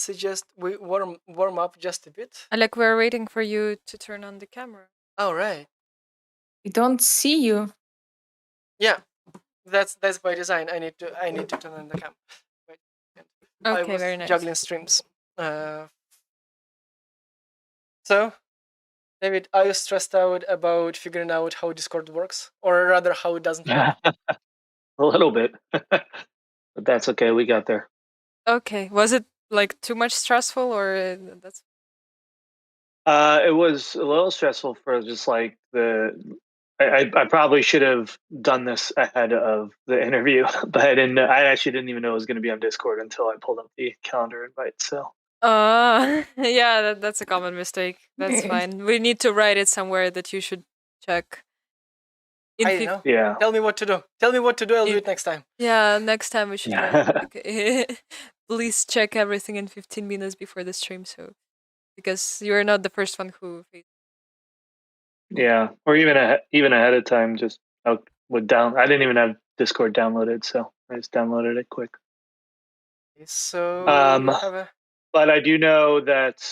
suggest we warm up just a bit. Alec, we're waiting for you to turn on the camera. All right. We don't see you. Yeah, that's by design. I need to turn on the camera. Wait, I Okay, was very nice. juggling streams. So, David, are you stressed out about figuring out how Discord works, or rather, how it doesn't work? A little bit, but that's okay. We got there. Okay, was it like too much stressful, or that's? It was a little stressful for just like I probably should have done this ahead of the interview, but I actually didn't even know it was going to be on Discord until I pulled up the calendar invite. So. Yeah, that's a common mistake. That's fine. We need to write it somewhere that you should check. I know. Yeah. Tell me what to do. Tell me what to do. I'll do it next time. Yeah, next time we should write. Please check everything in 15 minutes before the stream, so because you're not the first one who. Yeah, or even ahead of time. Just I didn't even have Discord downloaded, so I just downloaded it quick. So but I do know that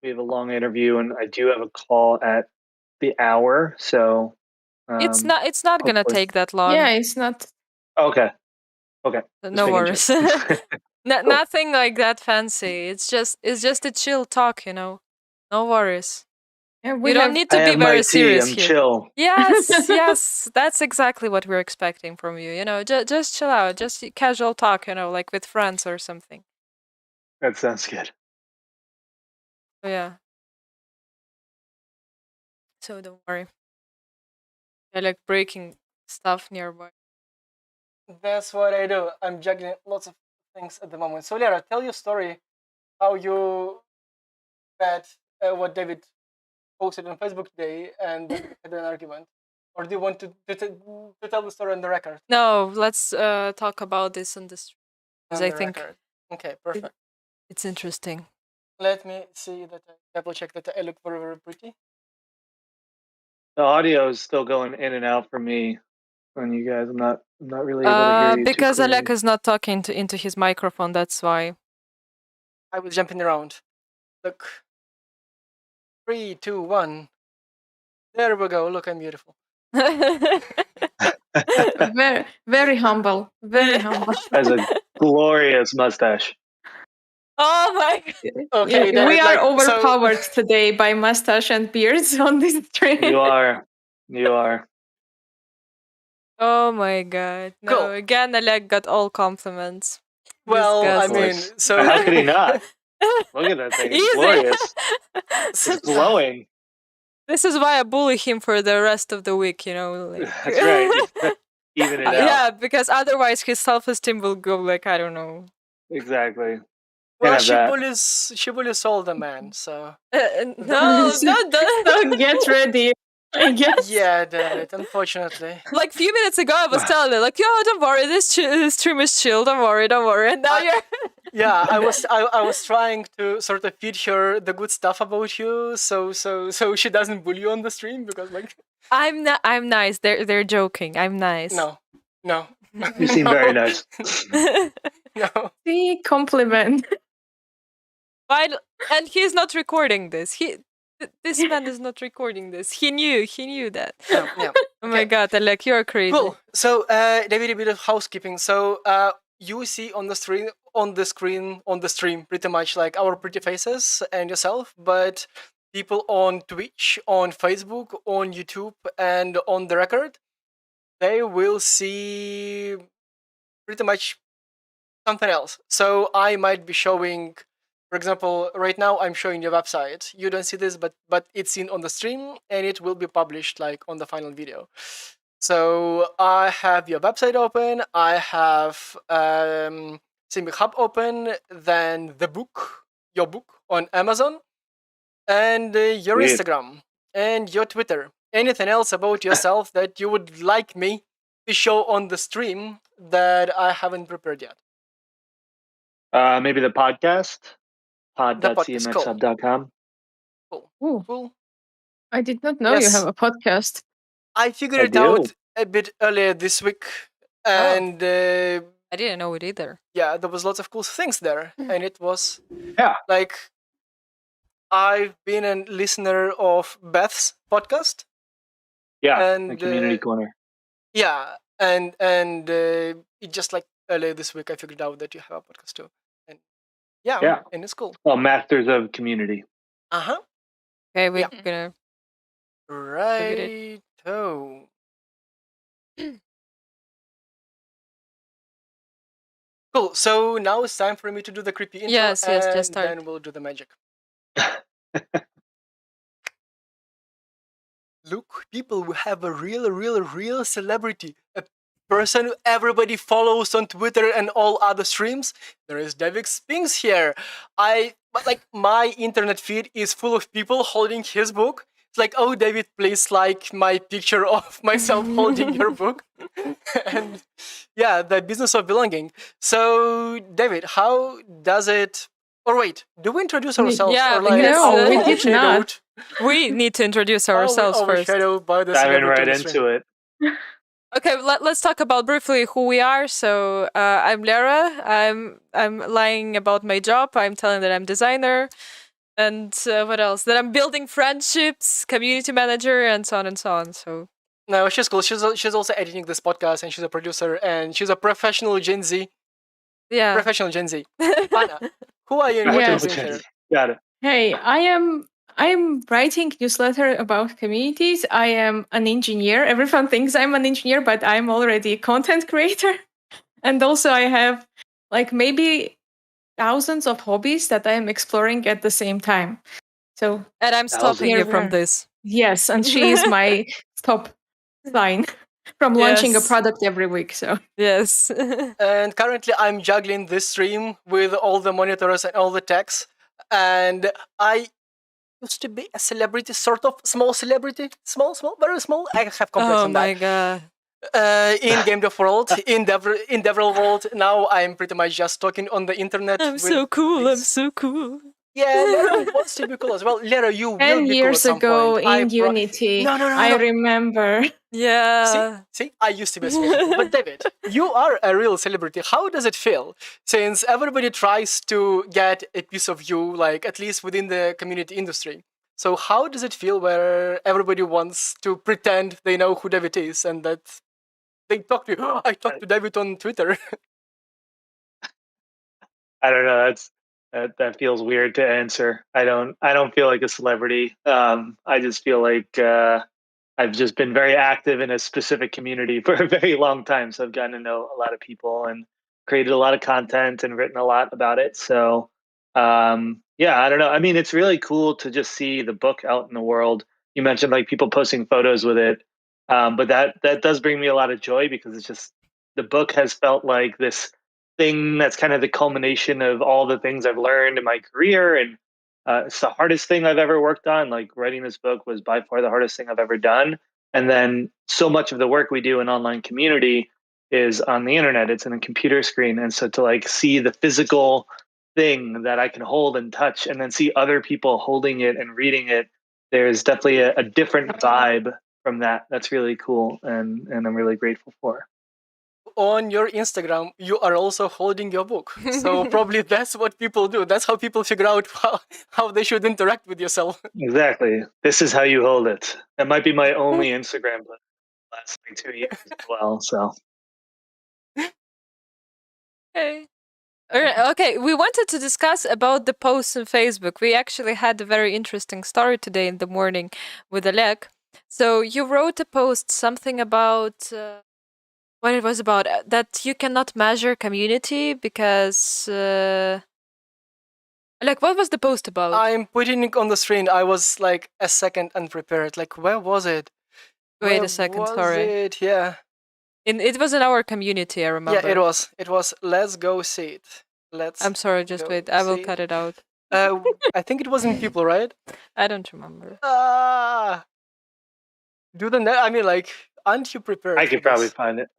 we have a long interview, and I do have a call at the hour. So it's not gonna take that long. Yeah, it's not. Okay. No worries. Nothing like that fancy. It's just a chill talk, No worries. Yeah, you don't need to be very serious I'm here. Chill. Yes, that's exactly what we're expecting from you. Just chill out, just casual talk. Like with friends or something. That sounds good. Yeah. So don't worry. I like breaking stuff nearby. That's what I do. I'm juggling lots of things at the moment. So Lara, tell your story. How you read what David posted on Facebook today and had an argument, or do you want to tell the story on the record? No, let's talk about this on the stream. Because I think. Record. Okay, perfect. It's interesting. Let me see that I double check that I look very, very pretty. The audio is still going in and out for me on you guys. I'm not really able to hear you. Because Alec is not talking into his microphone. That's why. I was jumping around. Look. 3, 2, 1. There we go. Look, I'm beautiful. very, very humble. Very humble. Has a glorious mustache. Oh my God. Okay, we are overpowered today by mustache and beards on this stream. You are. Oh my god. No, cool. Again, Alec got all compliments. Well, Disgusting. I mean, so... How could he not? Look at that thing. It's glorious. It's glowing. This is why I bully him for the rest of the week, That's right. Even it out. Yeah, because otherwise his self-esteem will go like, I don't know. Exactly. Well, she bullies all the men, so... No, don't get ready. I guess. Yeah, damn it, unfortunately. Like a few minutes ago, I was telling her, like, yo, don't worry, this stream is chill, don't worry. And now you're... Yeah, I was trying to sort of feed her the good stuff about you, so she doesn't bully you on the stream, because like... I'm nice, they're joking, I'm nice. No. You seem very nice. No. See, compliment. And he's not recording this. This man is not recording this. He knew that. Yeah. Oh my god, Alec, you're crazy. Cool. So, David, a bit of housekeeping. So, you see on the stream, pretty much like our pretty faces and yourself, but people on Twitch, on Facebook, on YouTube, and on the record, they will see pretty much something else. So, I might be showing... For example, right now I'm showing your website. You don't see this, but it's seen on the stream, and it will be published like on the final video. So I have your website open. I have CMX Hub open. Then your book on Amazon, and your Instagram and your Twitter. Anything else about yourself that you would like me to show on the stream that I haven't prepared yet? Maybe the podcast. pod.cmxhub.com. Cool. I did not know you have a podcast. I figured it out a bit earlier this week, and I didn't know it either. Yeah, there was lots of cool things there, and it was Yeah. like I've been a listener of Beth's podcast. Yeah, and the community corner. Yeah, and it just like earlier this week I figured out that you have a podcast too, and Yeah. and it's cool. Well, Masters of Community. Okay, we're gonna right. Oh. Cool. So now it's time for me to do the creepy intro, Yes, just start. then we'll do the magic. Look, people, we have a real celebrity. A person who everybody follows on Twitter and all other streams. There is Spinks here. But like my internet feed is full of people holding his book. It's like, oh, David, please like my picture of myself holding your book. And yeah, the business of belonging. So, David, how does it... Or wait, do we introduce ourselves? Yeah, or like, no, we did overshadowed? not. We need to introduce ourselves first. Overshadowed by the Diving right celebrity into it. Okay, let's talk about briefly who we are. So I'm Lara. I'm lying about my job. I'm telling that I'm designer, and what else? That I'm building friendships, community manager, and so on and so on. So no, she's cool. She's also editing this podcast, and she's a producer, and she's a professional Gen Z. Yeah, professional Gen Z. Anna, who are you? And what are you doing here? Got it. Hey, I'm writing newsletter about communities. I am an engineer. Everyone thinks I'm an engineer, but I'm already a content creator. And also I have like maybe thousands of hobbies that I am exploring at the same time. So and I'm stopping you from this. Yes, and she is my stop sign from launching a product every week. So yes. And currently I'm juggling this stream with all the monitors and all the techs. And I used to be a celebrity, sort of small celebrity, small, very small. I have complex on that. Oh my god! In Game Dev World, in Devil World, now I'm pretty much just talking on the internet. I'm so cool. I'm so cool. Yeah, Lara wants to be cool as well. Lara, you will be cool 10 years at some ago point. in Unity, No. I remember. Yeah. See, I used to be a celebrity. But David, you are a real celebrity. How does it feel? Since everybody tries to get a piece of you, like at least within the community industry. So how does it feel where everybody wants to pretend they know who David is and that they talk to you? I talked to David on Twitter. I don't know. That feels weird to answer. I don't feel like a celebrity. I just feel like I've just been very active in a specific community for a very long time. So I've gotten to know a lot of people and created a lot of content and written a lot about it. So yeah, I don't know. I mean, it's really cool to just see the book out in the world. You mentioned like people posting photos with it, but that does bring me a lot of joy because it's just the book has felt like this thing that's kind of the culmination of all the things I've learned in my career. And it's the hardest thing I've ever worked on. Like writing this book was by far the hardest thing I've ever done. And then so much of the work we do in online community is on the internet. It's in a computer screen. And so to like see the physical thing that I can hold and touch and then see other people holding it and reading it, there's definitely a different vibe from that. That's really cool. And I'm really grateful for. On your Instagram, you are also holding your book. So probably that's what people do. That's how people figure out how they should interact with yourself. Exactly. This is how you hold it. That might be my only Instagram for the last like 2 years as well. So. Okay. Okay, we wanted to discuss about the posts on Facebook. We actually had a very interesting story today in the morning with Oleg. So you wrote a post, something about... what it was about, that you cannot measure community because like what was the post about? I'm putting it on the screen. I was like a second unprepared. Like, where was it? Wait a second, sorry. Yeah. It was in our community, I remember. Yeah, it was let's go see it. I'm sorry, just wait. I will cut it out. I think it was in people, right? I don't remember. I mean, like, aren't you prepared? I could probably find it.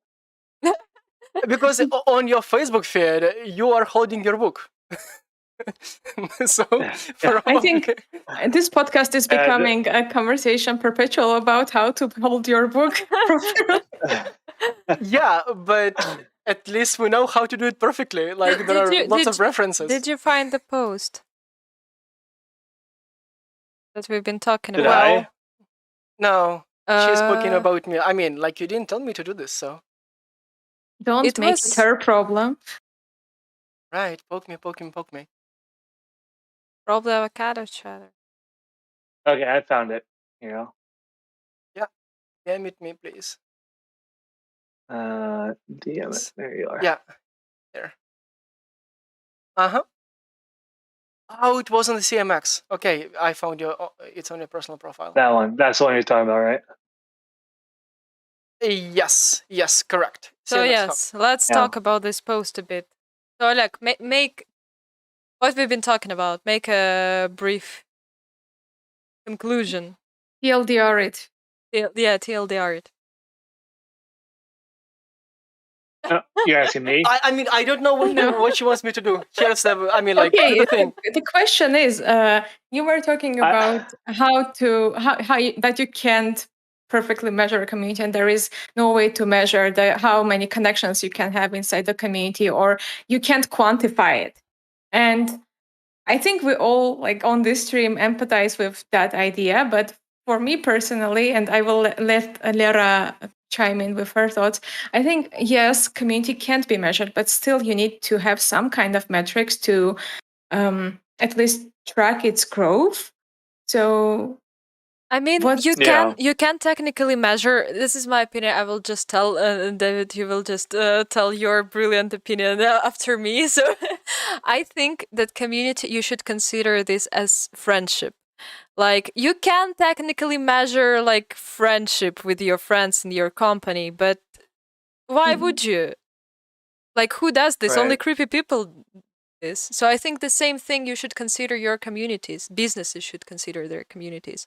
Because on your Facebook feed, you are holding your book. So I think this podcast is becoming a conversation perpetual about how to hold your book. Yeah, but at least we know how to do it perfectly. Like there are lots of references. Did you find the post that we've been talking Did about? I? No, she's speaking about me. I mean, like you didn't tell me to do this, so. Don't make it her problem. Right, poke me, poke me, poke me. Probably avocado chatter. Okay, I found it. You know. Yeah, DM it me, please. DM it. There you are. Yeah, there. Uh-huh. Oh, it was on the CMX. Okay, I found your. It's on your personal profile. That one. That's the one you're talking about, right? Yes, correct. So CMX yes, let's talk about this post a bit. So Oleg, make what we've been talking about. Make a brief conclusion. TLDR it. Yeah, TLDR it. You're asking me? I mean, I don't know what she wants me to do. Here's the, I mean, like, okay, the thing. The question is, you were talking about how that you can't perfectly measure a community, and there is no way to measure how many connections you can have inside the community, or you can't quantify it. And I think we all, like on this stream, empathize with that idea. But for me personally, and I will let Lera chime in with her thoughts, I think, yes, community can't be measured, but still you need to have some kind of metrics to at least track its growth. So I mean, you can technically measure. This is my opinion. I will just tell David. You will just tell your brilliant opinion after me. So, I think that community. You should consider this as friendship. Like you can technically measure like friendship with your friends in your company, but why would you? Like who does this? Only creepy people. This. So I think the same thing. You should consider your communities. Businesses should consider their communities.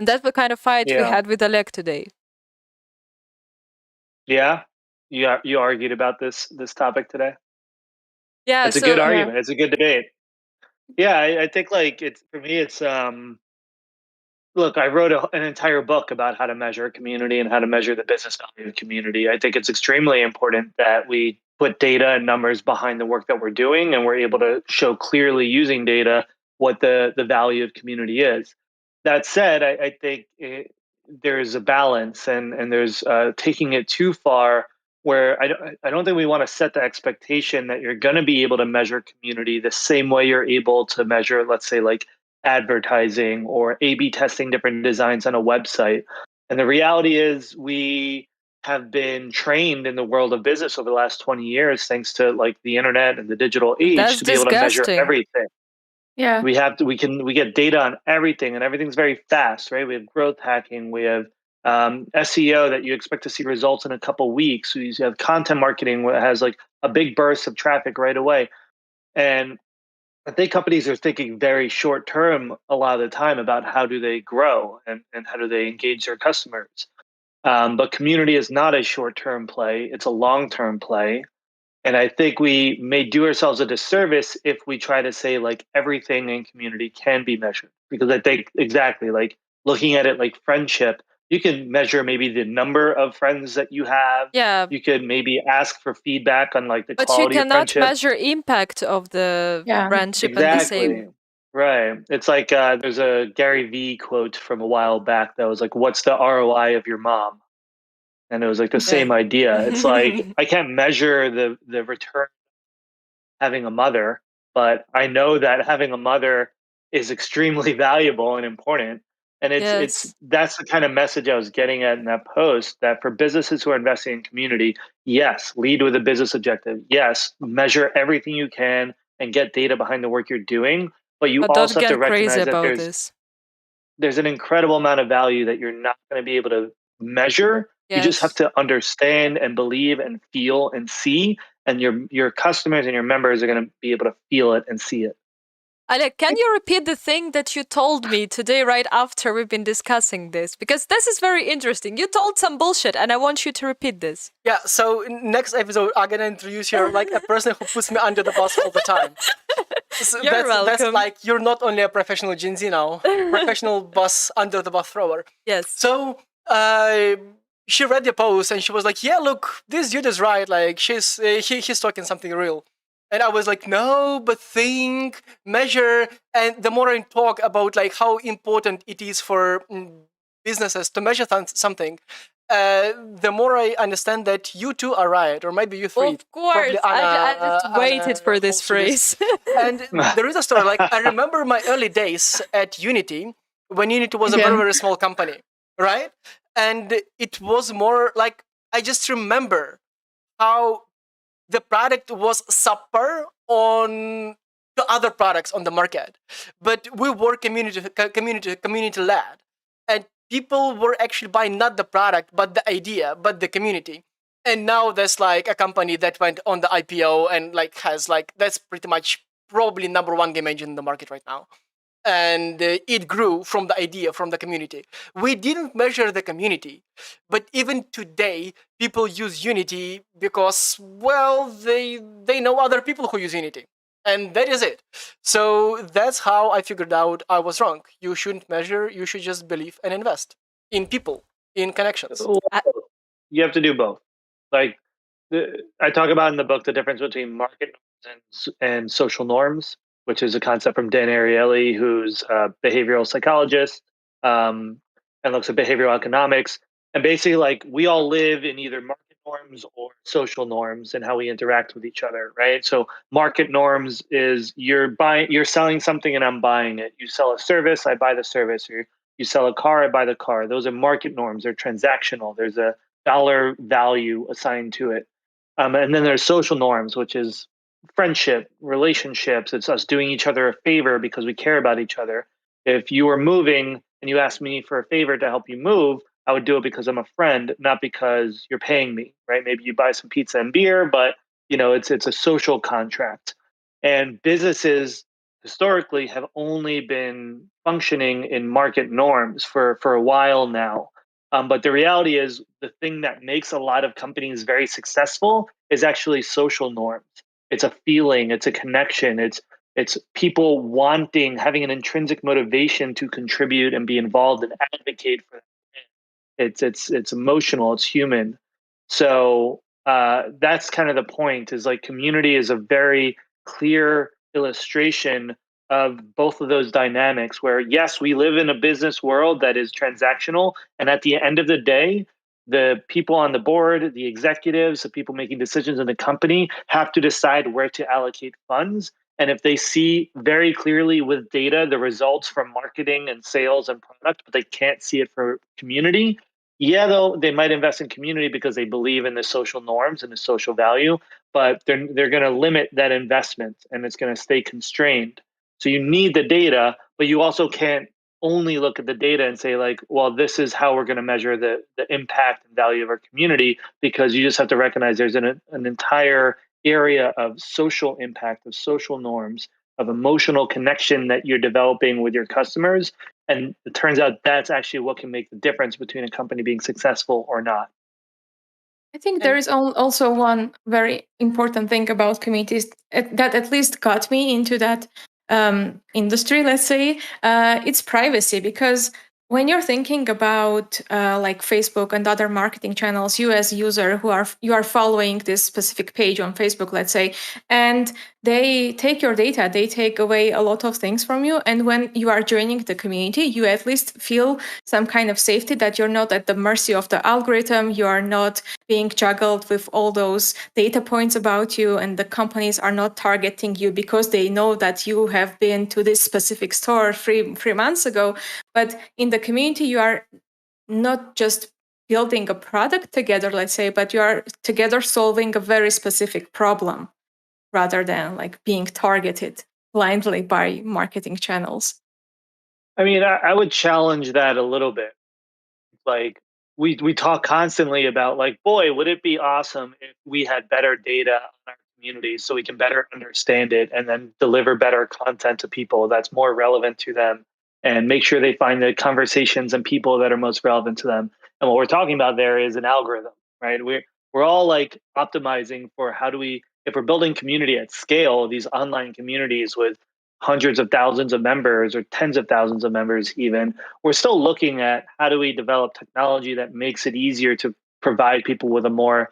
And that's the kind of fight we had with Oleg today. Yeah, you argued about this topic today. Yeah, it's a good argument. It's a good debate. Yeah, I think like it's for me. It's look, I wrote an entire book about how to measure a community and how to measure the business value of community. I think it's extremely important that we put data and numbers behind the work that we're doing, and we're able to show clearly using data what the value of community is. That said, I think there's a balance, and there's taking it too far where I don't think we want to set the expectation that you're going to be able to measure community the same way you're able to measure, let's say, like advertising or A/B testing different designs on a website. And the reality is we have been trained in the world of business over the last 20 years, thanks to like the internet and the digital age, to be able to measure everything. Yeah. We get data on everything, and everything's very fast, right? We have growth hacking, we have SEO that you expect to see results in a couple weeks. You have content marketing that has like a big burst of traffic right away. And I think companies are thinking very short term a lot of the time about how do they grow and how do they engage their customers. But community is not a short term play, it's a long term play. And I think we may do ourselves a disservice if we try to say like everything in community can be measured. Because I think exactly like looking at it like friendship, you can measure maybe the number of friends that you have. Yeah. You could maybe ask for feedback on like the but quality you of friendship. But you cannot measure impact of the friendship exactly. at the same. Right. It's like there's a Gary Vee quote from a while back that was like, "What's the ROI of your mom?" And it was like the same idea. It's like I can't measure the return having a mother, but I know that having a mother is extremely valuable and important. And it's that's the kind of message I was getting at in that post, that for businesses who are investing in community, yes, lead with a business objective. Yes, measure everything you can and get data behind the work you're doing. But you also have to recognize that there's an incredible amount of value that you're not going to be able to measure. You just have to understand and believe and feel and see, and your customers and your members are going to be able to feel it and see it. Alec, can you repeat the thing that you told me today right after we've been discussing this? Because this is very interesting. You told some bullshit, and I want you to repeat this. Yeah, so next episode, I'm going to introduce you like a person who puts me under the bus all the time. So you're welcome. That's like, you're not only a professional Gen Z now, professional bus under the bus thrower. Yes. So, she read the post and she was like, "Yeah, look, this dude is right. Like, he's talking something real." And I was like, "No, but think, measure." And the more I talk about like how important it is for businesses to measure something, the more I understand that you two are right, or maybe you three. Of course, Probably I just waited for this holds to this. phrase. And there is a story. Like, I remember my early days at Unity, when Unity was a very, Again. very small company, right? And it was more like, I just remember how the product was subpar on the other products on the market, but we were community led, and people were actually buying not the product but the idea, but the community. And now there's like a company that went on the IPO and like has like, that's pretty much probably number one game engine in the market right now. And it grew from the idea, from the community. We didn't measure the community, but even today people use Unity because, well, they know other people who use Unity, and that is it. So that's how I figured out I was wrong. You shouldn't measure, you should just believe and invest in people, in connections. I- You have to do both. Like I talk about in the book the difference between market norms and social norms, which is a concept from Dan Ariely, who's a behavioral psychologist, and looks at behavioral economics. And basically, like, we all live in either market norms or social norms and how we interact with each other, right? So market norms is you're selling something and I'm buying it. You sell a service, I buy the service, or you sell a car, I buy the car. Those are market norms. They're transactional. There's a dollar value assigned to it. And then there's social norms, which is friendship, relationships. It's us doing each other a favor because we care about each other. If you were moving and you asked me for a favor to help you move, I would do it because I'm a friend, not because you're paying me, right? Maybe you buy some pizza and beer, but it's a social contract. And businesses historically have only been functioning in market norms for a while now. But the reality is, the thing that makes a lot of companies very successful is actually social norms. It's a feeling, it's a connection, it's people having an intrinsic motivation to contribute and be involved and advocate for. It's emotional, it's human. So that's kind of the point. Is like, community is a very clear illustration of both of those dynamics, where yes, we live in a business world that is transactional, and at the end of the day, the people on the board, the executives, the people making decisions in the company have to decide where to allocate funds. And if they see very clearly with data the results from marketing and sales and product, but they can't see it for community, yeah, though, they might invest in community because they believe in the social norms and the social value, but they're going to limit that investment and it's going to stay constrained. So you need the data, but you also can't only look at the data and say, like, well, this is how we're going to measure the impact and value of our community, because you just have to recognize there's an entire area of social impact, of social norms, of emotional connection that you're developing with your customers. And it turns out that's actually what can make the difference between a company being successful or not. I think there And is also one very important thing about communities that at least got me into that industry, let's say. It's privacy, because when you're thinking about like Facebook and other marketing channels, you as user you are following this specific page on Facebook, let's say, and they take your data, they take away a lot of things from you. And when you are joining the community, you at least feel some kind of safety that you're not at the mercy of the algorithm, you are not being juggled with all those data points about you, and the companies are not targeting you because they know that you have been to this specific store three months ago. But in the community, you are not just building a product together, let's say, but you are together solving a very specific problem rather than like being targeted blindly by marketing channels. I mean, I would challenge that a little bit. Like, we talk constantly about, like, boy, would it be awesome if we had better data on our community so we can better understand it and then deliver better content to people that's more relevant to them, and make sure they find the conversations and people that are most relevant to them. And what we're talking about there is an algorithm, right? We're all like optimizing for, how do we, if we're building community at scale, these online communities with hundreds of thousands of members or tens of thousands of members even, we're still looking at how do we develop technology that makes it easier to provide people with a more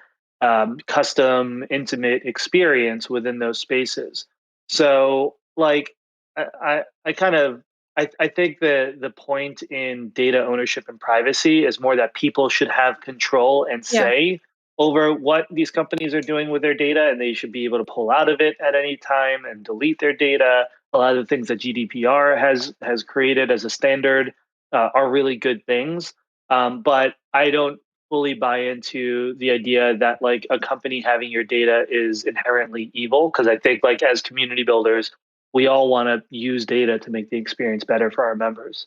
custom, intimate experience within those spaces. So, like, I kind of I think the point in data ownership and privacy is more that people should have control and Yeah. say over what these companies are doing with their data, and they should be able to pull out of it at any time and delete their data. A lot of the things that GDPR has created as a standard are really good things, but I don't fully buy into the idea that like a company having your data is inherently evil, because I think like as community builders, we all want to use data to make the experience better for our members.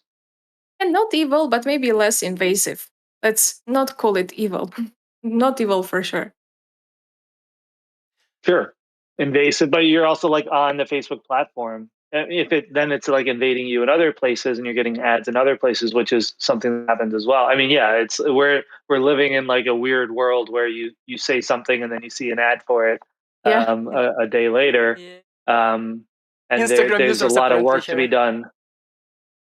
And not evil, but maybe less invasive. Let's not call it evil. Not evil for sure. Sure, invasive, but you're also like on the Facebook platform. If it then it's like invading you in other places, and you're getting ads in other places, which is something that happens as well. I mean, yeah, it's we're living in like a weird world where you say something and then you see an ad for it Yeah. a day later, Yeah. and Instagram there's a users lot of apparently work to be here. done.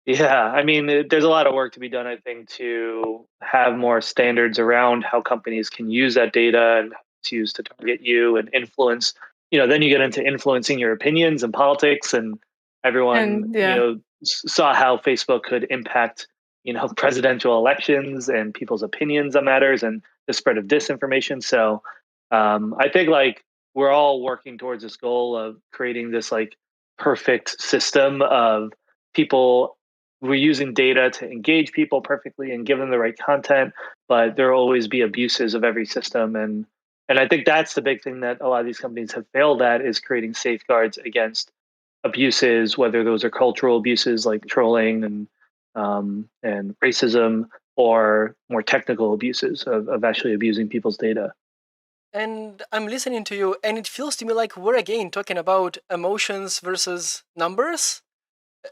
Yeah, I mean, there's a lot of work to be done, I think, to have more standards around how companies can use that data and it's used to target you and influence. Then you get into influencing your opinions and politics, and everyone, And yeah. saw how Facebook could impact, presidential elections and people's opinions on matters and the spread of disinformation. So, I think like we're all working towards this goal of creating this like perfect system of people. We're using data to engage people perfectly and give them the right content, but there will always be abuses of every system. And I think that's the big thing that a lot of these companies have failed at, is creating safeguards against abuses, whether those are cultural abuses like trolling and racism, or more technical abuses of actually abusing people's data. And I'm listening to you, and it feels to me like we're again talking about emotions versus numbers.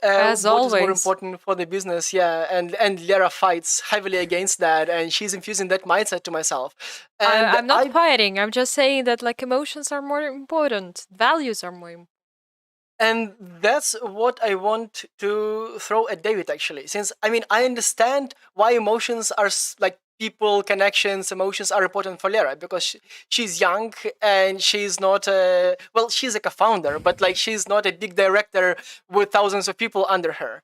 As What is more always. important for the business? Yeah, and Lara fights heavily against that, and she's infusing that mindset to myself. And I'm not fighting. I'm just saying that like emotions are more important. Values are more important. and that's what I want to throw at David, actually. Since I mean, I understand why emotions are like people connections, emotions are important for Lara, because she's young and she's not a, well, she's like a founder, but like she's not a big director with thousands of people under her.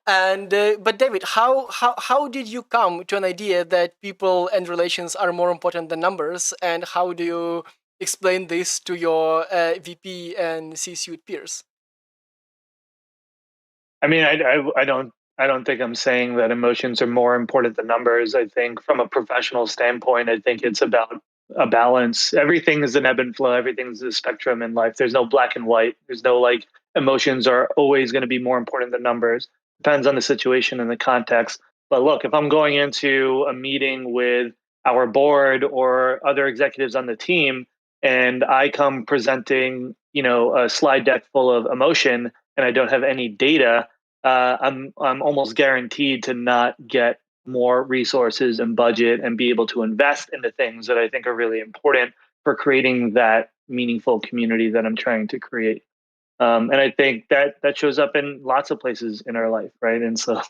And but David, how did you come to an idea that people and relations are more important than numbers, and how do you explain this to your VP and C-suite peers? I mean, I don't think I'm saying that emotions are more important than numbers. I think from a professional standpoint, I think it's about a balance. Everything is an ebb and flow. Everything's a spectrum in life. There's no black and white. There's no like emotions are always going to be more important than numbers. Depends on the situation and the context. But look, if I'm going into a meeting with our board or other executives on the team, and I come presenting, a slide deck full of emotion, and I don't have any data, I'm almost guaranteed to not get more resources and budget and be able to invest in the things that I think are really important for creating that meaningful community that I'm trying to create. And I think that shows up in lots of places in our life, right? And so,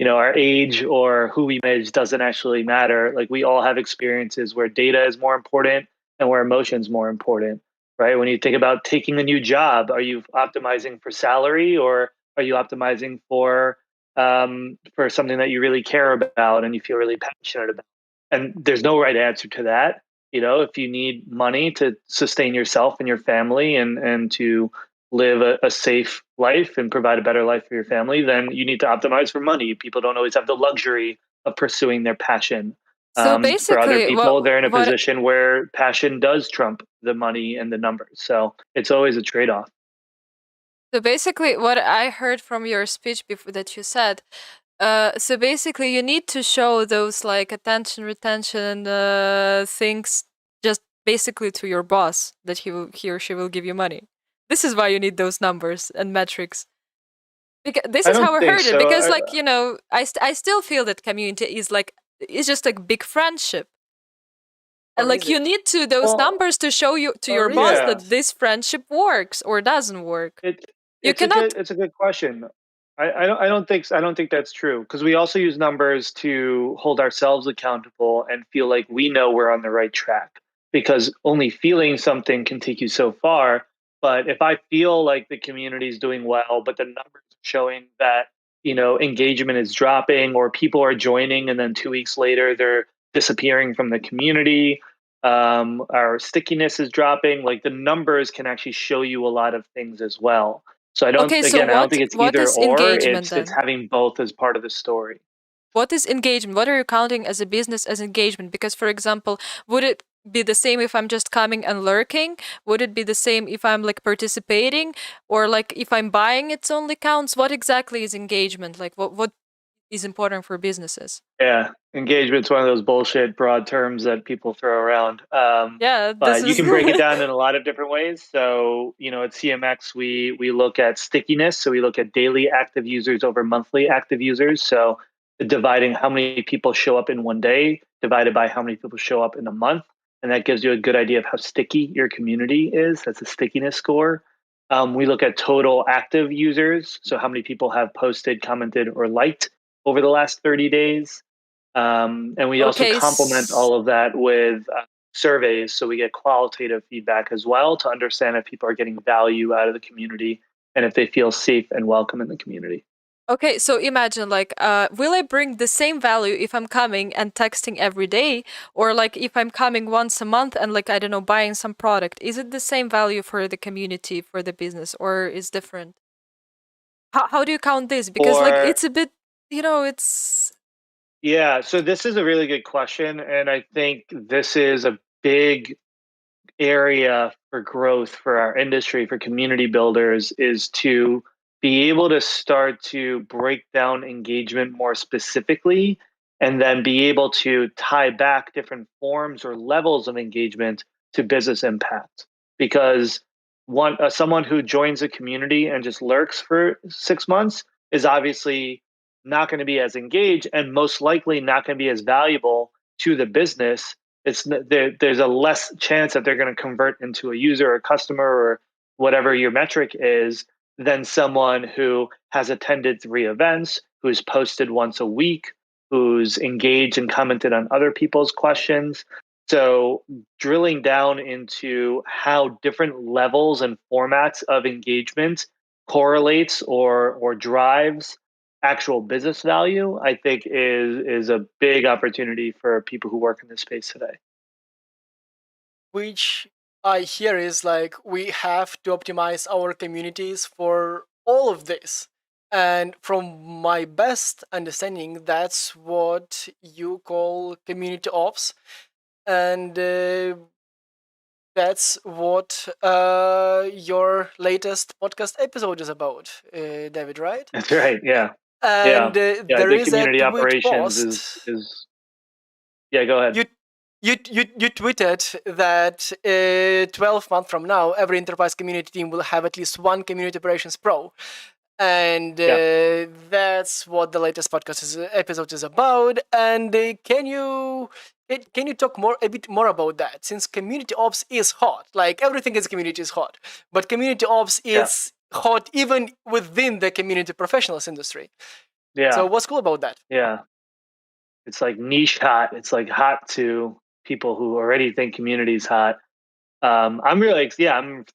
our age or who we manage doesn't actually matter. Like we all have experiences where data is more important and where emotions more important, right? When you think about taking a new job, are you optimizing for salary, or are you optimizing for something that you really care about and you feel really passionate about? And there's no right answer to that. If you need money to sustain yourself and your family, and to live a safe life and provide a better life for your family, then you need to optimize for money. People don't always have the luxury of pursuing their passion. So For other basically, people, they're in a what position where passion does trump the money and the numbers. So it's always a trade off. so basically what I heard from your speech before that you said, so basically you need to show those like attention retention things just basically to your boss that he or she will give you money. This is why you need those numbers and metrics. Because this I is don't how I think heard it. so. Because like I still feel that community is like it's just like big friendship. And Or is like you it? need to those Well, numbers to show you to Or your is boss it? yeah. that this friendship works or doesn't work. You cannot. It's a good question. I don't think that's true, because we also use numbers to hold ourselves accountable and feel like we know we're on the right track. Because only feeling something can take you so far. But if I feel like the community is doing well, but the numbers are showing that engagement is dropping, or people are joining and then 2 weeks later they're disappearing from the community, our stickiness is dropping. Like, the numbers can actually show you a lot of things as well. So Okay, so I don't think it's what either is or. engagement It's then? having both as part of the story. What is engagement? What are you counting as a business as engagement? Because, for example, would it be the same if I'm just coming and lurking? Would it be the same if I'm like participating, or like if I'm buying? It's only counts. What exactly is engagement? Like, what is important for businesses? Yeah, engagement's one of those bullshit broad terms that people throw around. Yeah, this But you is. can break it down in a lot of different ways. So, at CMX, we look at stickiness. So we look at daily active users over monthly active users. So dividing how many people show up in one day divided by how many people show up in a month. And that gives you a good idea of how sticky your community is. That's a stickiness score. We look at total active users. So how many people have posted, commented, or liked over the last 30 days. And we also Okay. complement all of that with surveys. So we get qualitative feedback as well to understand if people are getting value out of the community and if they feel safe and welcome in the community. Okay, so imagine like, will I bring the same value if I'm coming and texting every day, or like if I'm coming once a month and like I don't know buying some product? Is it the same value for the community, for the business, or is different? How do you count this? Because like Or, it's a bit, it's yeah, so this is a really good question. And I think this is a big area for growth for our industry, for community builders, is to be able to start to break down engagement more specifically, and then be able to tie back different forms or levels of engagement to business impact. Because someone who joins a community and just lurks for 6 months is obviously not going to be as engaged, and most likely not going to be as valuable to the business. There's a less chance that they're going to convert into a user or customer or whatever your metric is, than someone who has attended 3 events, who's posted once a week, who's engaged and commented on other people's questions. So drilling down into how different levels and formats of engagement correlates or drives actual business value, I think is a big opportunity for people who work in this space today. Which I hear is like we have to optimize our communities for all of this. And from my best understanding, that's what you call community ops. And that's what your latest podcast episode is about, David, right? That's right. Yeah. Yeah. And Yeah. there The is a community tweet operations post. is yeah, go ahead. You tweeted that 12 months from now, every enterprise community team will have at least one community operations pro, and Yeah. that's what the latest episode is about. And can you talk a bit more about that? Since community ops is hot, like everything in community is hot, but community ops Yeah. is hot even within the community professionals industry. So Yeah. what's cool about that? Yeah. It's like niche hot. It's like hot to people who already think community is hot. I'm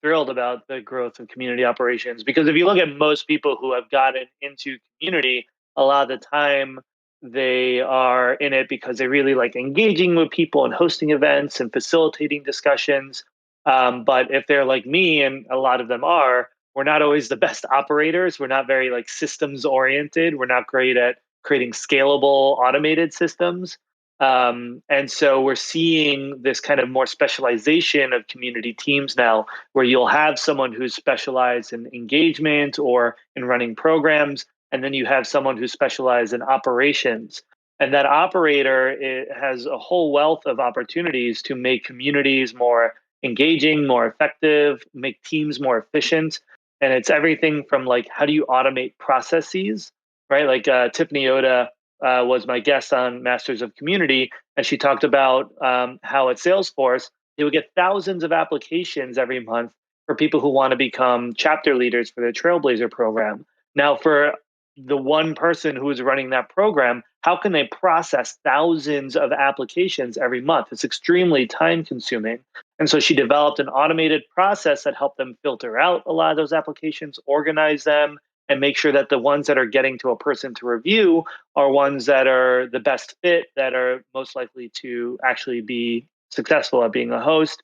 thrilled about the growth of community operations, because if you look at most people who have gotten into community, a lot of the time they are in it because they really like engaging with people and hosting events and facilitating discussions. But if they're like me, and a lot of them are, we're not always the best operators. We're not very like systems oriented. We're not great at creating scalable automated systems. And so we're seeing this kind of more specialization of community teams now, where you'll have someone who's specialized in engagement or in running programs, and then you have someone who's specialized in operations. And that operator has a whole wealth of opportunities to make communities more engaging, more effective, make teams more efficient. And it's everything from like, how do you automate processes, right? Like Tiffany Oda was my guest on Masters of Community, and she talked about how at Salesforce they would get thousands of applications every month, for people who want to become chapter leaders for the Trailblazer program. Now, for the one person who is running that program, how can they process thousands of applications every month? It's extremely time consuming. And so she developed an automated process that helped them filter out a lot of those applications, organize them, and make sure that the ones that are getting to a person to review are ones that are the best fit, that are most likely to actually be successful at being a host.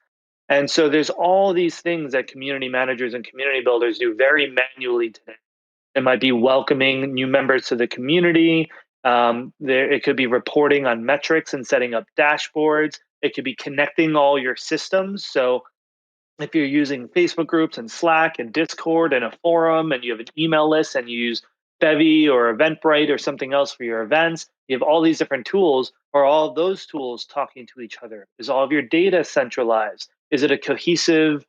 And so there's all these things that community managers and community builders do very manually today. It might be welcoming new members to the community. It could be reporting on metrics and setting up dashboards. It could be connecting all your systems. So if you're using Facebook groups and Slack and Discord and a forum and you have an email list and you use Bevy or Eventbrite or something else for your events, you have all these different tools. Are all of those tools talking to each other? Is all of your data centralized? Is it a cohesive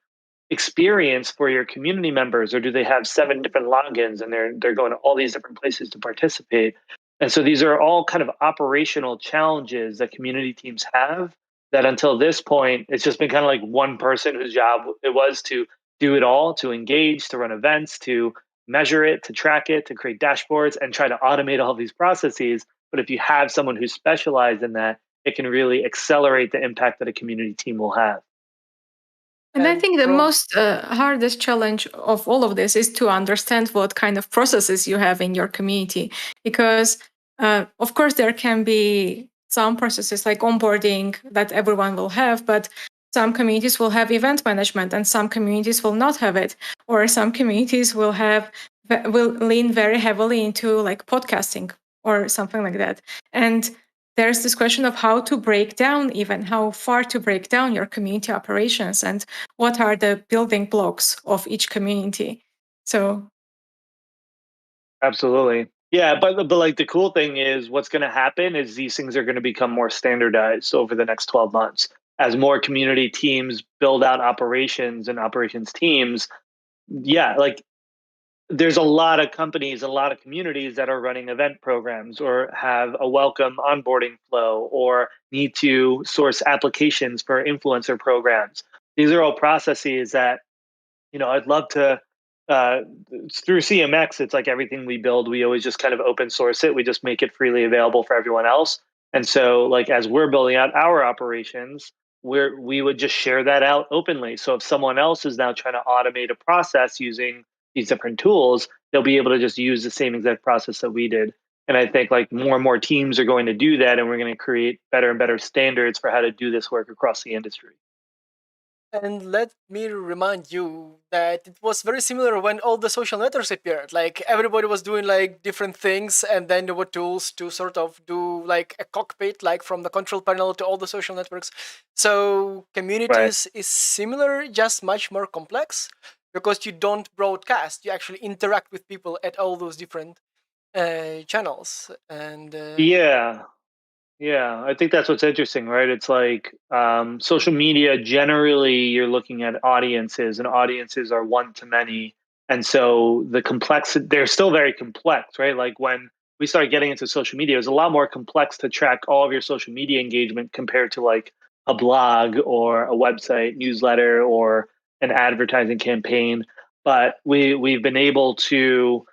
experience for your community members, or do they have 7 different logins and they're going to all these different places to participate? And so these are all kind of operational challenges that community teams have, that until this point it's just been kind of like one person whose job it was to do it all, to engage, to run events, to measure it, to track it, to create dashboards and try to automate all these processes. But if you have someone who's specialized in that, it can really accelerate the impact that a community team will have. And I And think the from most hardest challenge of all of this is to understand what kind of processes you have in your community. Because, of course, there can be some processes like onboarding that everyone will have, but some communities will have event management and some communities will not have it. Or some communities will lean very heavily into like podcasting or something like that. And there's this question of how to break down, even how far to break down your community operations and what are the building blocks of each community. So Absolutely. Yeah, but like the cool thing is what's going to happen is these things are going to become more standardized over the next 12 months as more community teams build out operations and operations teams. Yeah, like there's a lot of companies, a lot of communities that are running event programs or have a welcome onboarding flow or need to source applications for influencer programs. These are all processes that, I'd love to. Through CMX, it's like everything we build, we always just kind of open source it. We just make it freely available for everyone else. And so, like as we're building out our operations, we would just share that out openly. So if someone else is now trying to automate a process using these different tools, they'll be able to just use the same exact process that we did. And I think like more and more teams are going to do that, and we're going to create better and better standards for how to do this work across the industry. And let me remind you that it was very similar when all the social networks appeared. Like everybody was doing like different things, and then there were tools to sort of do like a cockpit, like from the control panel to all the social networks. So Right. communities is similar, just much more complex because you don't broadcast; you actually interact with people at all those different channels. And Yeah. Yeah, I think that's what's interesting, right? It's like social media, generally, you're looking at audiences, and audiences are one to many. And so the complexity, they're still very complex, right? Like when we started getting into social media, it was a lot more complex to track all of your social media engagement compared to like a blog or a website, newsletter, or an advertising campaign. But we've been able to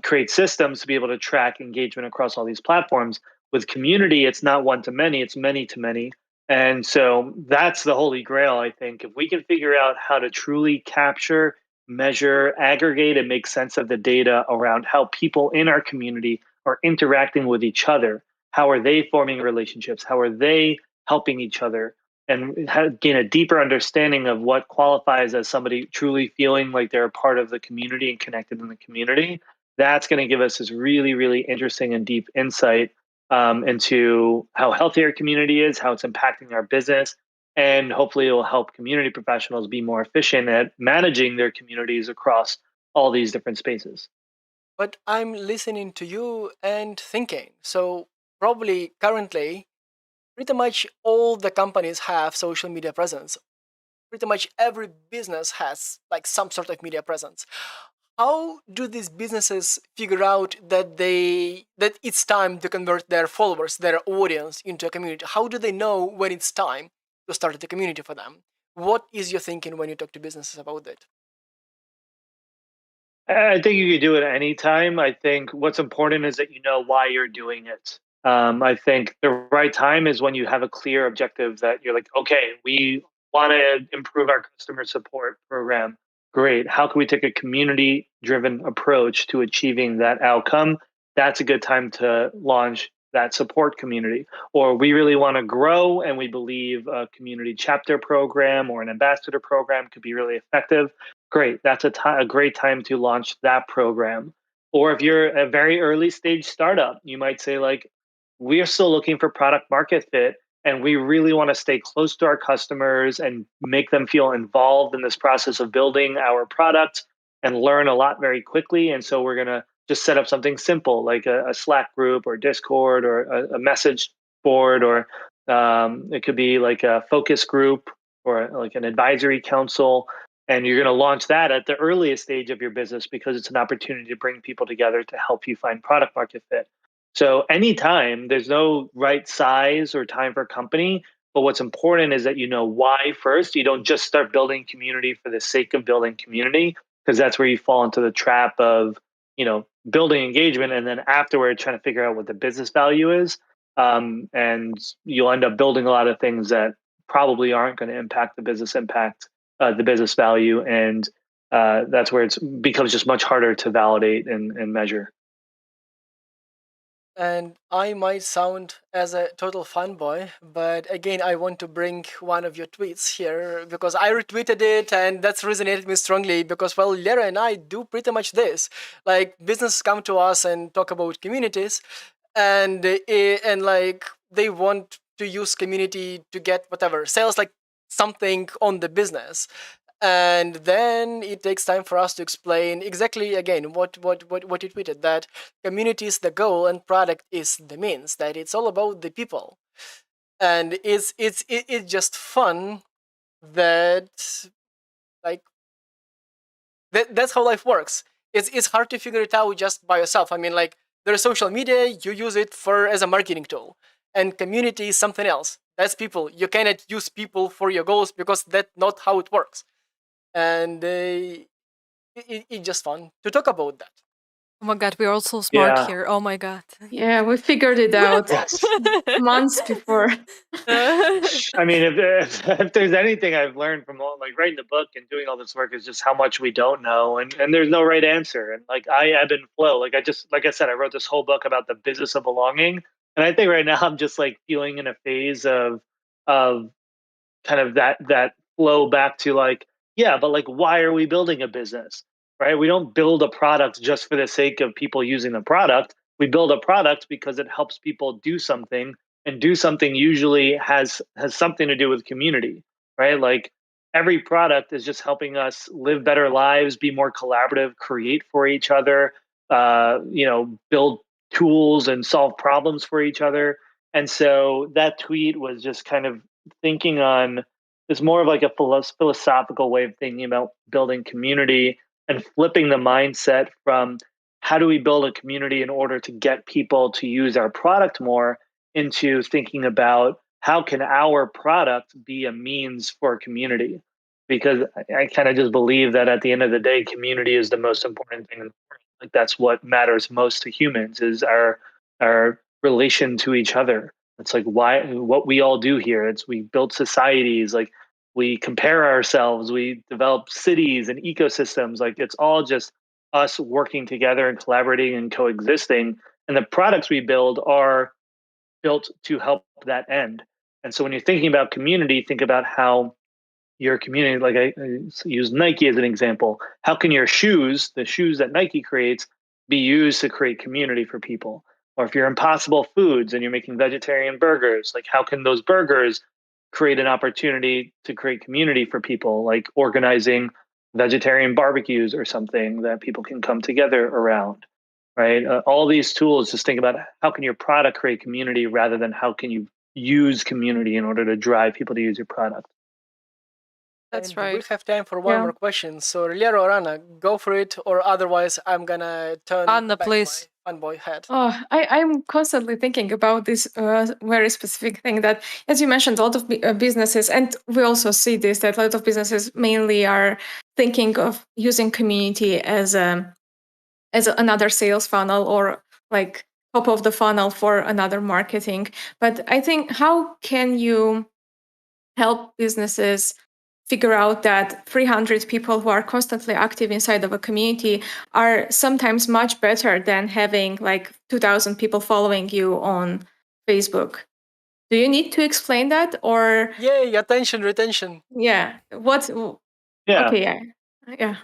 create systems to be able to track engagement across all these platforms. With community, it's not one to many, it's many to many. And so that's the holy grail, I think. If we can figure out how to truly capture, measure, aggregate, and make sense of the data around how people in our community are interacting with each other, how are they forming relationships, how are they helping each other, and gain a deeper understanding of what qualifies as somebody truly feeling like they're a part of the community and connected in the community, that's going to give us this really, really interesting and deep insight into how healthy our community is, how it's impacting our business, and hopefully it will help community professionals be more efficient at managing their communities across all these different spaces. but I'm listening to you and thinking. So probably currently pretty much all the companies have social media presence. Pretty much every business has like some sort of media presence. How do these businesses figure out that it's time to convert their followers, their audience into a community? How do they know when it's time to start a community for them? What is your thinking when you talk to businesses about it? I think you could do it anytime. I think what's important is that you know why you're doing it. I think the right time is when you have a clear objective that you're like, okay, we want to improve our customer support program. Great. How can we take a community driven approach to achieving that outcome? That's a good time to launch that support community. Or we really want to grow and we believe a community chapter program or an ambassador program could be really effective. Great. That's a great time to launch that program. Or if you're a very early stage startup, you might say, like, we are still looking for product market fit, and we really want to stay close to our customers and make them feel involved in this process of building our product and learn a lot very quickly. And so we're going to just set up something simple like a Slack group or Discord or a message board, or it could be like a focus group or like an advisory council, and you're going to launch that at the earliest stage of your business because it's an opportunity to bring people together to help you find product market fit. So anytime, there's no right size or time for a company, but what's important is that you know why first. You don't just start building community for the sake of building community, because that's where you fall into the trap of, building engagement and then afterward trying to figure out what the business value is. And you'll end up building a lot of things that probably aren't going to impact the business value, and that's where it becomes just much harder to validate and measure. And I might sound as a total fanboy, but again, I want to bring one of your tweets here because I retweeted it and that's resonated me strongly because, well, Lera and I do pretty much this. Like, businesses come to us and talk about communities, and like they want to use community to get whatever sales, like something on the business, and then it takes time for us to explain exactly again what you tweeted, that community is the goal and product is the means, that it's all about the people. And it's just fun that, like, that's how life works. It's hard to figure it out just by yourself. I mean, like, there's social media, you use it for as a marketing tool, and community is something else. That's people. You cannot use people for your goals because that's not how it works. And it's just fun to talk about that. Oh my god, we're all so smart Yeah. here. Oh my god. Yeah, we figured it out Yes. months before. I mean, if there's anything I've learned from like writing the book and doing all this work is just how much we don't know, and there's no right answer. And like I ebb and flow. Like I said, I wrote this whole book about the business of belonging, and I think right now I'm just like feeling in a phase of kind of that flow back to like, yeah, but like, why are we building a business, right? We don't build a product just for the sake of people using the product. We build a product because it helps people do something, and do something usually has something to do with community, right? Like, every product is just helping us live better lives, be more collaborative, create for each other, build tools and solve problems for each other. And so that tweet was just kind of thinking on, it's more of like a philosophical way of thinking about building community and flipping the mindset from how do we build a community in order to get people to use our product more, into thinking about how can our product be a means for community. Because I kind of just believe that at the end of the day, community is the most important thing in the world. Like, that's what matters most to humans, is our relation to each other. It's like what we all do here. It's we build societies, like we compare ourselves, we develop cities and ecosystems. Like, it's all just us working together and collaborating and coexisting. And the products we build are built to help that end. And so when you're thinking about community, think about how your community, like I use Nike as an example. How can your shoes, the shoes that Nike creates, be used to create community for people? Or if you're Impossible Foods and you're making vegetarian burgers, like how can those burgers create an opportunity to create community for people, like organizing vegetarian barbecues or something that people can come together around, right? All these tools, just think about how can your product create community rather than how can you use community in order to drive people to use your product. That's And right. we'll have time for one Yeah. more question. So, Liera or Anna, go for it, or otherwise, I'm gonna turn Anna, back please. my fanboy head. Oh, I'm constantly thinking about this very specific thing that, as you mentioned, a lot of businesses, and we also see this, that a lot of businesses mainly are thinking of using community as another sales funnel or like top of the funnel for another marketing. But I think, how can you help businesses figure out that 300 people who are constantly active inside of a community are sometimes much better than having like 2,000 people following you on Facebook? Do you need to explain that, or Yay, attention, retention. yeah, what? Yeah. Okay, yeah.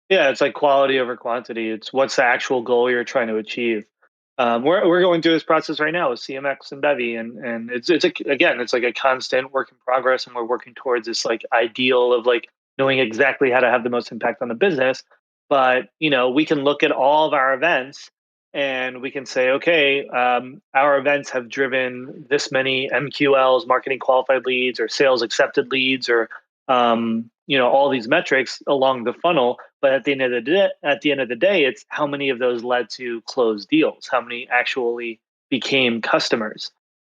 Yeah, it's like quality over quantity. It's what's the actual goal you're trying to achieve. We're going through this process right now with CMX and Bevy, and again, it's like a constant work in progress, and we're working towards this like ideal of like knowing exactly how to have the most impact on the business. But we can look at all of our events, and we can say, okay, our events have driven this many MQLs, marketing qualified leads, or sales accepted leads, or all these metrics along the funnel. But at the end of the day, it's how many of those led to closed deals, how many actually became customers.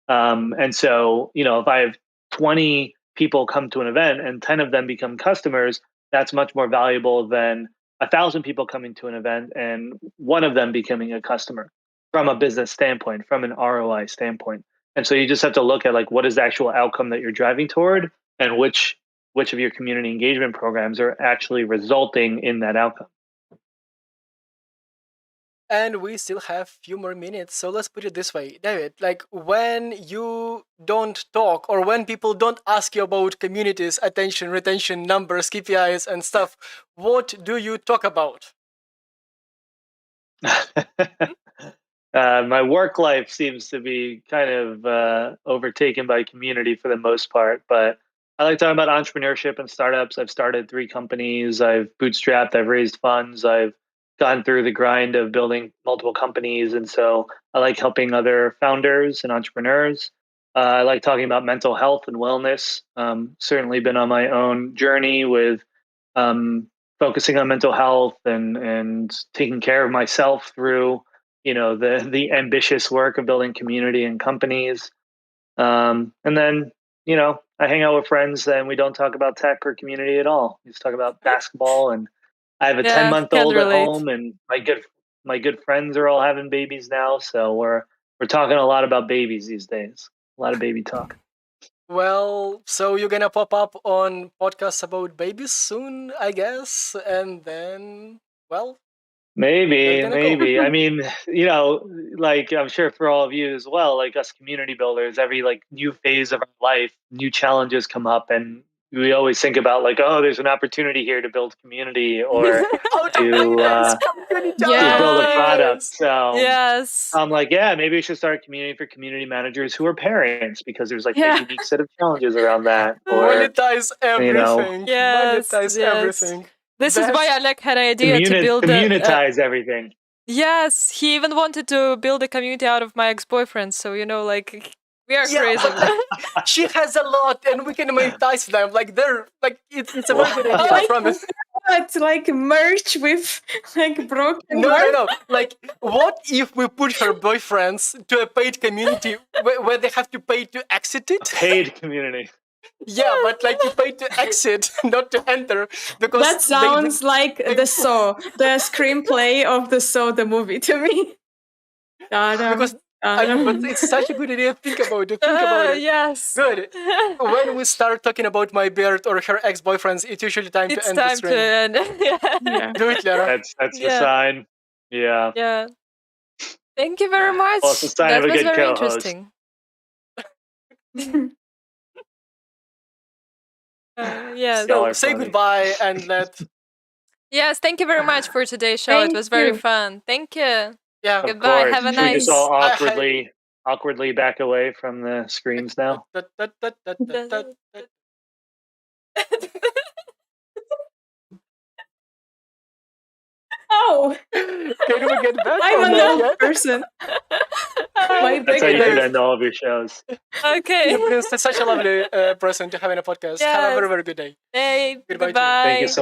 And so, if I have 20 people come to an event and 10 of them become customers, that's much more valuable than 1,000 people coming to an event and one of them becoming a customer from a business standpoint, from an ROI standpoint. And so you just have to look at like what is the actual outcome that you're driving toward, and which of your community engagement programs are actually resulting in that outcome. And we still have a few more minutes, so let's put it this way, David. Like, when you don't talk, or when people don't ask you about communities, attention, retention, numbers, KPIs, and stuff, what do you talk about? My work life seems to be kind of overtaken by community for the most part, but I like talking about entrepreneurship and startups. I've started 3 companies. I've bootstrapped. I've raised funds. I've gone through the grind of building multiple companies, and so I like helping other founders and entrepreneurs. I like talking about mental health and wellness. Certainly been on my own journey with um, focusing on mental health and taking care of myself through the ambitious work of building community and companies. And then I hang out with friends and we don't talk about tech or community at all. We just talk about basketball. And I have a Yeah, 10-month can old at relate. home, and my good friends are all having babies now, so we're talking a lot about babies these days. A lot of baby talk. Well, so you're gonna pop up on podcasts about babies soon, I guess, and then, well, that's gonna go. Maybe. I mean, like I'm sure for all of you as well, like us community builders, every like new phase of our life, new challenges come up, and we always think about like, oh, there's an opportunity here to build community or How to to finance community Yeah. build a product. ideas! So Yes. I'm like, yeah, maybe we should start a community for community managers who are parents, because there's like a Yeah. unique set of challenges around that. Or Monetize everything. Yes, Monetize yes. everything. This is why That's Alec had an idea to build communitize everything. Yes, he even wanted to build a community out of my ex-boyfriends. So like we are yeah, crazy. but like, she has a lot, and we can monetize them. Like they're like it's a very good idea. I Like, promise. what, like merch with like broken No, heart? no, no. Like, what if we put her boyfriends to a paid community where they have to pay to exit it? Paid community. Yeah, but like you pay to exit, not to enter, because That sounds like the Saw, the screenplay of the Saw, the movie to me. because I mean, but it's such a good idea. Think about it. Think about it. Yes. Good. When we start talking about my beard or her ex-boyfriends, it's usually time to It's end the time stream. to end. Yeah. Do it, Lara. That's the Yeah. sign. Yeah. Yeah. Thank you very much. Well, it's a sign That of a was good very co-host. interesting. Yes. So Y'all are say funny. goodbye and let. Yes, thank you very much for today's show. Thank it was very you. fun. Thank you. Yeah. Of Goodbye. course. Have a Should we just nice. all I had- awkwardly back away from the screens now? Oh, Can we get back I'm on an that old yet? person. My That's how you background. should end all of your shows. Okay. You've been such a lovely person to have in a podcast. Have a very, Yes. very good day. Hey, Goodbye to you. goodbye. Thank you so much.